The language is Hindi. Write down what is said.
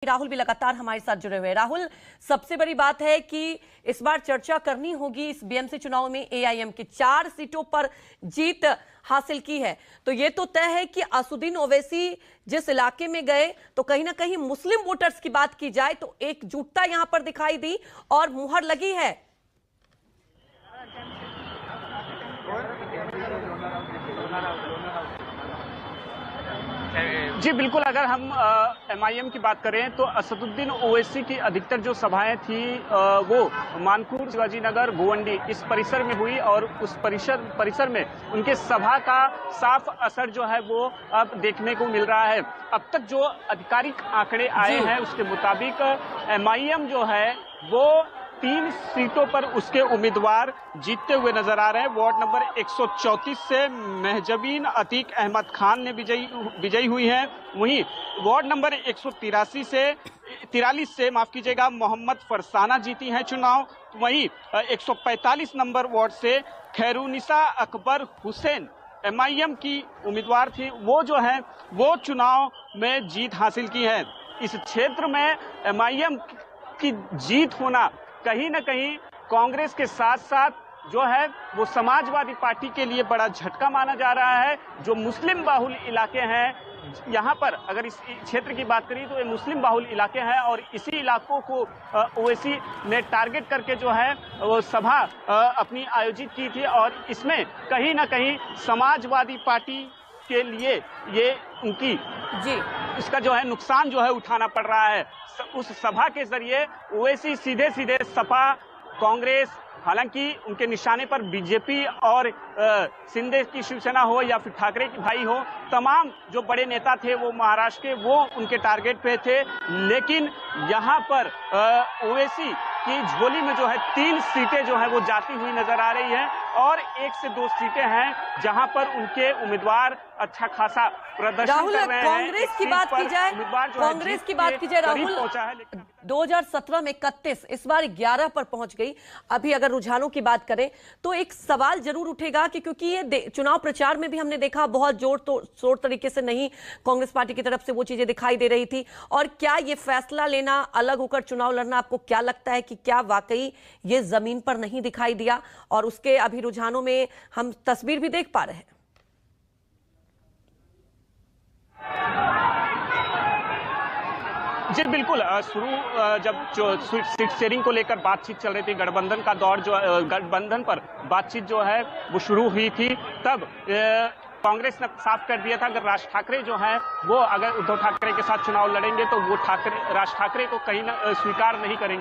राहुल भी लगातार हमारे साथ जुड़े हुए हैं। राहुल, सबसे बड़ी बात है कि इस बार चर्चा करनी होगी इस बीएमसी चुनाव में एआईएम की 4 सीटों पर जीत हासिल की है। तो ये तो तय है कि असदुद्दीन ओवैसी जिस इलाके में गए तो कहीं ना कहीं मुस्लिम वोटर्स की बात की जाए तो एकजुटता यहां पर दिखाई दी और मुहर लगी है। जी बिल्कुल, अगर हम एमआईएम की बात करें तो असदुद्दीन ओवैसी की अधिकतर जो सभाएं थी वो मानपुर, शिवाजी नगर, गोवंडी इस परिसर में हुई और उस परिसर में उनके सभा का साफ असर जो है वो अब देखने को मिल रहा है। अब तक जो आधिकारिक आंकड़े आए हैं उसके मुताबिक एमआईएम जो है वो 3 सीटों पर उसके उम्मीदवार जीतते हुए नजर आ रहे हैं। वार्ड नंबर 134 से महजबीन अतीक अहमद खान ने विजयी हुई हैं। वहीं वार्ड नंबर 143 से माफ कीजिएगा मोहम्मद फरसाना जीती हैं चुनाव। वहीं 145 नंबर वार्ड से खैरुनिसा अकबर हुसैन एमआईएम की उम्मीदवार थी, वो जो है वो चुनाव में जीत हासिल की है। इस क्षेत्र में एमआईएम की जीत होना कहीं ना कहीं कांग्रेस के साथ साथ जो है वो समाजवादी पार्टी के लिए बड़ा झटका माना जा रहा है। जो मुस्लिम बाहुल इलाके हैं यहाँ पर, अगर इस क्षेत्र की बात करें तो ये मुस्लिम बाहुल इलाके हैं और इसी इलाकों को ओवैसी ने टारगेट करके जो है वो सभा अपनी आयोजित की थी और इसमें कहीं ना कहीं समाजवादी पार्टी के लिए ये उनकी इसका जो है नुकसान जो है उठाना पड़ रहा है। उस सभा के जरिए ओवैसी सीधे सीधे सपा, कांग्रेस, हालांकि उनके निशाने पर बीजेपी और शिंदे की शिवसेना हो या फिर ठाकरे के भाई हो, तमाम जो बड़े नेता थे वो महाराष्ट्र के वो उनके टारगेट पे थे। लेकिन यहाँ पर ओवैसी की झोली में जो है 3 सीटें जो है वो जाती हुई नजर आ रही है और 1 से 2 सीटें हैं जहां पर उनके उम्मीदवार अच्छा खासा प्रदर्शन कर रहे हैं। कांग्रेस की बात की जाए राहुल, 2017 में 31, इस बार 11 पर पहुंच गई। अभी अगर रुझानों की बात करें तो एक सवाल जरूर उठेगा कि क्योंकि ये चुनाव प्रचार में भी हमने देखा बहुत जोर शोर तरीके से नहीं कांग्रेस पार्टी की तरफ से वो चीजें दिखाई दे रही थी। और क्या ये फैसला लेना, अलग होकर चुनाव लड़ना, आपको क्या लगता है कि क्या वाकई ये जमीन पर नहीं दिखाई दिया और उसके अभी रुझानों में हम तस्वीर भी देख पा रहे हैं? जी बिल्कुल, शुरू जब जो सीट शेयरिंग को लेकर बातचीत चल रही थी, गठबंधन का दौर जो गठबंधन पर बातचीत जो है वो शुरू हुई थी, तब कांग्रेस ने साफ कर दिया था अगर राज ठाकरे जो है वो अगर उद्धव ठाकरे के साथ चुनाव लड़ेंगे तो वो राज ठाकरे को कहीं ना स्वीकार नहीं करेंगे।